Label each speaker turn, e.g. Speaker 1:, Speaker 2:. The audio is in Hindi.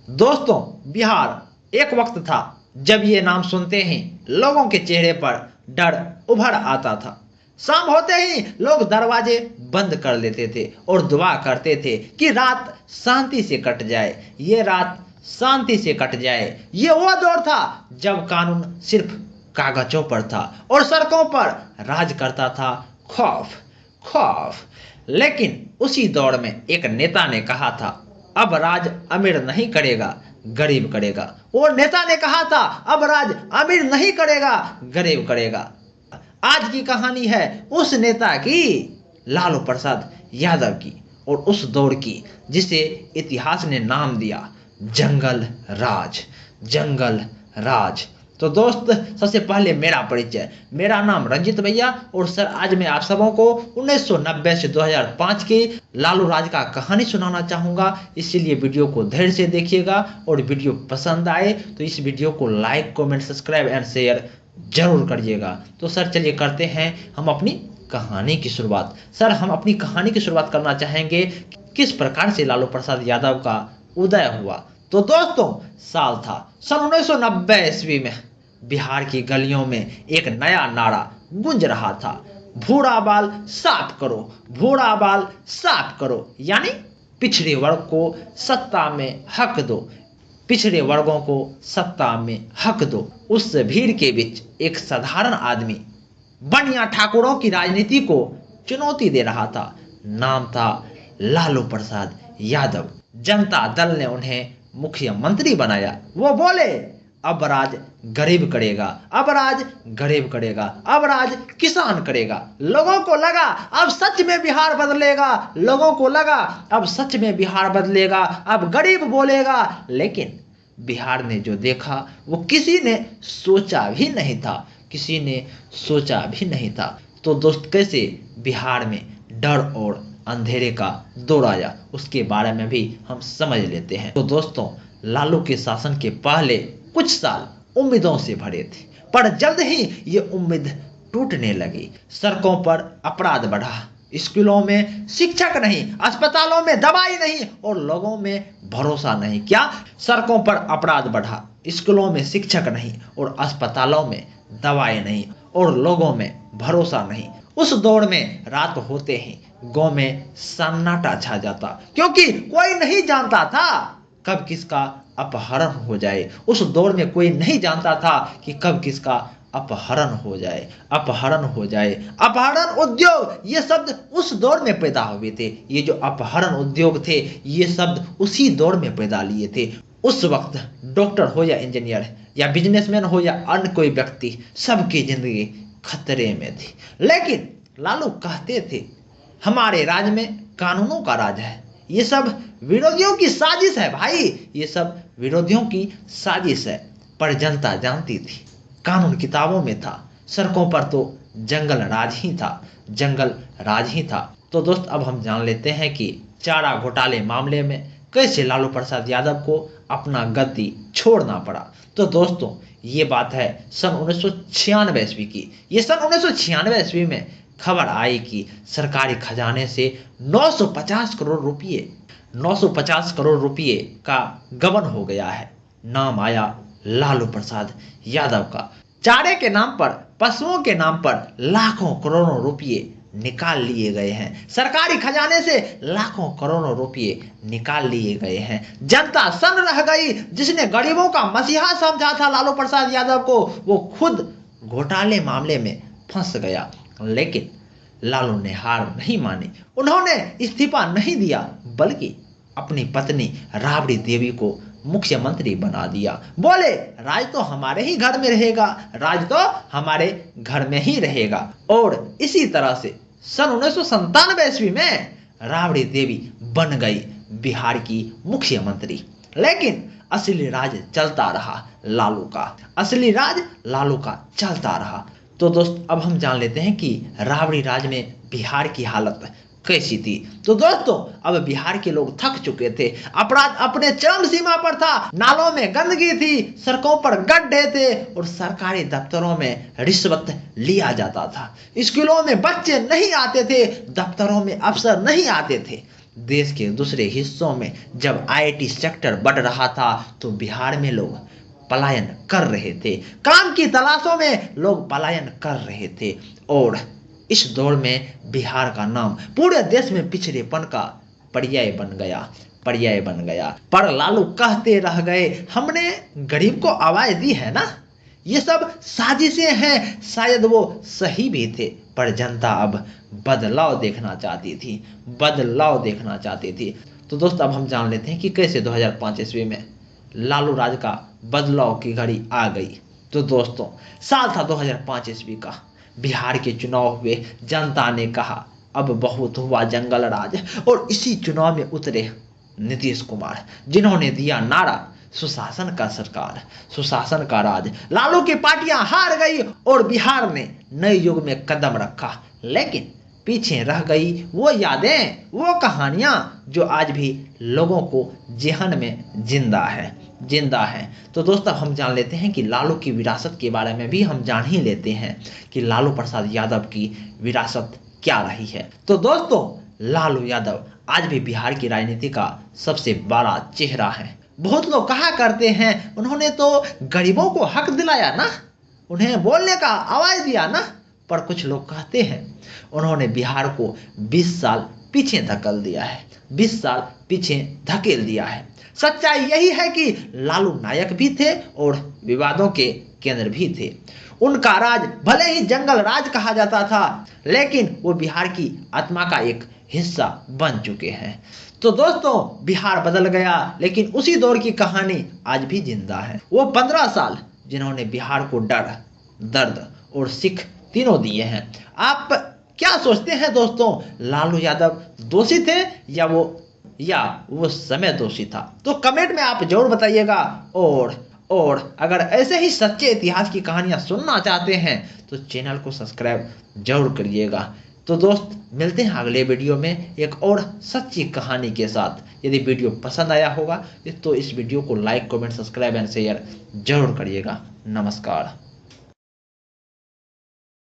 Speaker 1: दोस्तों, बिहार एक वक्त था जब ये नाम सुनते ही लोगों के चेहरे पर डर उभर आता था। शाम होते ही लोग दरवाजे बंद कर लेते थे और दुआ करते थे कि रात शांति से कट जाए, ये रात शांति से कट जाए। ये वो दौर था जब कानून सिर्फ कागजों पर था और सड़कों पर राज करता था खौफ, खौफ। लेकिन उसी दौर में एक नेता ने कहा था, अब राज अमीर नहीं करेगा, गरीब करेगा। वो नेता ने कहा था, अब राज अमीर नहीं करेगा, गरीब करेगा। आज की कहानी है उस नेता की, लालू प्रसाद यादव की, और उस दौर की जिसे इतिहास ने नाम दिया जंगल राज, जंगल राज। तो दोस्त, सबसे पहले मेरा परिचय। मेरा नाम रंजित भैया, और सर आज मैं आप सबों को 1990 से 2005 के लालू राज का कहानी सुनाना चाहूँगा। इसीलिए वीडियो को धैर्य से देखिएगा, और वीडियो पसंद आए तो इस वीडियो को like, comment, subscribe and share जरूर करिएगा। तो सर चलिए करते हैं हम अपनी कहानी की शुरुआत। सर, हम अपनी कहानी की शुरुआत करना चाहेंगे किस प्रकार से लालू प्रसाद यादव का उदय हुआ। तो दोस्तों, साल था सन 1990 ईस्वी में। बिहार की गलियों में एक नया नारा गूंज रहा था, भूरा बाल साफ करो, भूरा बाल साफ करो। यानी पिछड़े वर्ग को सत्ता में हक दो, पिछड़े वर्गों को सत्ता में हक दो। उस भीड़ के बीच एक साधारण आदमी बनिया ठाकुरों की राजनीति को चुनौती दे रहा था। नाम था लालू प्रसाद यादव। जनता दल ने उन्हें मुख्यमंत्री बनाया। वो बोले, अब राज गरीब करेगा, अब राज गरीब करेगा, अब राज किसान करेगा। लोगों को लगा अब सच में बिहार बदलेगा, लोगों को लगा अब सच में बिहार बदलेगा, अब गरीब बोलेगा। लेकिन बिहार ने जो देखा वो किसी ने सोचा भी नहीं था, किसी ने सोचा भी नहीं था। तो दोस्त, कैसे बिहार में डर और अंधेरे का दौर आया, उसके बारे में भी हम समझ लेते हैं। तो दोस्तों, लालू के शासन के पहले कुछ साल उम्मीदों से भरे थे, पर जल्द ही ये उम्मीद टूटने लगी। सड़कों पर अपराध बढ़ा, स्कूलों में शिक्षक नहीं, अस्पतालों में दवाई नहीं, और लोगों में भरोसा नहीं। क्या? सड़कों पर अपराध बढ़ा, स्कूलों में शिक्षक नहीं, और अस्पतालों में दवाई नहीं, और लोगों में भरोसा नहीं। उस दौर में रात होते ही गांव में सन्नाटा छा जाता, क्योंकि कोई नहीं जानता था कब किसका अपहरण हो जाए। उस दौर में कोई नहीं जानता था कि कब किसका अपहरण हो जाए, अपहरण हो जाए। अपहरण उद्योग, ये शब्द उस दौर में पैदा हुए थे। ये जो अपहरण उद्योग थे, ये शब्द उसी दौर में पैदा लिए थे। उस वक्त डॉक्टर हो या इंजीनियर या बिजनेसमैन हो या अन्य कोई व्यक्ति, सबकी जिंदगी खतरे में थी। लेकिन लालू कहते थे, हमारे राज में कानूनों का राज है, ये सब विरोधियों की साजिश है भाई, ये सब विरोधियों की साजिश है। पर जनता जानती थी, कानून किताबों में था, सड़कों पर तो जंगल राज ही था, जंगल राज ही था। तो दोस्त, अब हम जान लेते हैं कि चारा घोटाले मामले में कैसे लालू प्रसाद यादव को अपना गद्दी छोड़ना पड़ा। तो दोस्तों, ये बात है सन 1996 ईस्वी की। ये सन 1996 ईस्वी में खबर आई कि सरकारी खजाने से 950 करोड़ रुपये, 950 करोड़ रुपये का गबन हो गया है। नाम आया लालू प्रसाद यादव का। चारे के नाम पर, पशुओं के नाम पर लाखों करोड़ों रुपये निकाल लिए गए हैं। सरकारी खजाने से लाखों करोड़ों रुपये निकाल लिए गए हैं। जनता सन्न रह गई। जिसने गरीबों का मसीहा समझा था लालू प्रसाद यादव को, वो खुद घोटाले मामले में फंस गया। लेकिन लालू ने हार नहीं मानी, उन्होंने इस्तीफा नहीं दिया, बल्कि अपनी पत्नी राबड़ी देवी को मुख्यमंत्री बना दिया। बोले, राज तो हमारे ही घर में रहेगा, राज तो हमारे घर में ही रहेगा। और इसी तरह से सन 1997 ईस्वी में राबड़ी देवी बन गई बिहार की मुख्यमंत्री। लेकिन असली राज चलता रहा लालू का, असली राज लालू का चलता रहा। तो दोस्त, अब हम जान लेते हैं कि राबड़ी राज में बिहार की हालत कैसी थी। तो दोस्तों, अब बिहार के लोग थक चुके थे, अपराध अपने चरम सीमा पर था, नालों में गंदगी थी, सड़कों पर गड्ढे थे, और सरकारी दफ्तरों में रिश्वत लिया जाता था। स्कूलों में बच्चे नहीं आते थे, दफ्तरों में अफसर नहीं आते थे। देश के दूसरे हिस्सों में जब आईटी सेक्टर बढ़ रहा था तो बिहार में लोग पलायन कर रहे थे, काम की तलाशों में लोग पलायन कर रहे थे। और इस दौर में बिहार का नाम पूरे देश में पिछड़ेपन का पर्याय बन गया। पर लालू कहते रह गए, हमने गरीब को आवाज दी है ना। ये सब साजिशें हैं, शायद वो सही भी थे, पर जनता अब बदलाव देखना चाहती थी। तो दोस्त अब हम जान लेते हैं कि कैसे 2005 ईस्वी में लालू राज का बदलाव की घड़ी आ गई। तो दोस्तों साल था 2005 ईस्वी का, बिहार के चुनाव हुए, जनता ने कहा अब बहुत हुआ जंगल राज, और इसी चुनाव में उतरे नीतीश कुमार, जिन्होंने दिया नारा सुशासन का सरकार, सुशासन का राज। लालू की पार्टियां हार गई और बिहार ने नए युग में कदम रखा, लेकिन पीछे रह गई वो यादें, वो कहानियां जो आज भी लोगों को जेहन में जिंदा है। तो दोस्तों हम जान लेते हैं कि लालू की विरासत के बारे में भी हम जान ही लेते हैं कि लालू प्रसाद यादव की विरासत क्या रही है। तो दोस्तों लालू यादव आज भी बिहार की राजनीति का सबसे बड़ा चेहरा है। बहुत लोग कहा करते हैं उन्होंने तो गरीबों को हक दिलाया ना, उन्हें बोलने का आवाज दिया ना। पर कुछ लोग कहते हैं उन्होंने बिहार को 20 साल पीछे धकेल दिया है, 20 साल पीछे धकेल दिया है। सच्चाई यही है कि लालू नायक भी थे और विवादों के केंद्र भी थे। उनका राज भले ही जंगल राज कहा जाता था, लेकिन वो बिहार की आत्मा का एक हिस्सा बन चुके हैं। तो दोस्तों बिहार बदल गया, लेकिन उसी दौर की कहानी आज भी जिंदा है। वो 15 साल जिन्होंने बिहार को डर, दर्द और सीख तीनों दिए हैं। आप क्या सोचते हैं दोस्तों, लालू यादव दोषी थे या वो समय दोषी था? तो कमेंट में आप जरूर बताइएगा। और अगर ऐसे ही सच्चे इतिहास की कहानियां सुनना चाहते हैं तो चैनल को सब्सक्राइब जरूर करिएगा। तो दोस्त मिलते हैं अगले वीडियो में एक और सच्ची कहानी के साथ। यदि वीडियो पसंद आया होगा तो इस वीडियो को like, comment, subscribe and share जरूर करिएगा। नमस्कार।